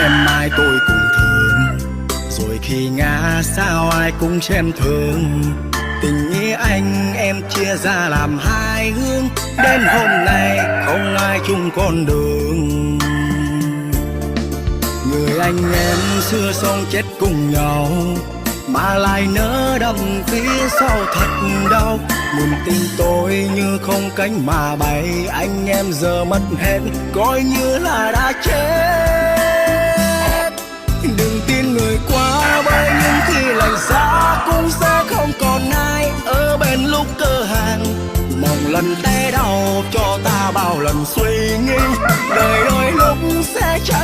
em mai tôi cũng thương, rồi khi ngã sao ai cũng xem thường. Tình nghĩa anh em chia ra làm hai hướng, đến hôm nay không ai chung con đường. Người anh em xưa sống chết cùng nhau, mà lại nỡ đâm phía sau thật đau. Niềm tin tôi như không cánh mà bay, anh em giờ mất hết coi như là đã chết. Đừng tin người quá, bởi những khi lạnh giá cũng sẽ không còn ai ở bên lúc cơ hàng. Mong lần té đau cho ta bao lần suy nghĩ, đời đôi lúc sẽ trả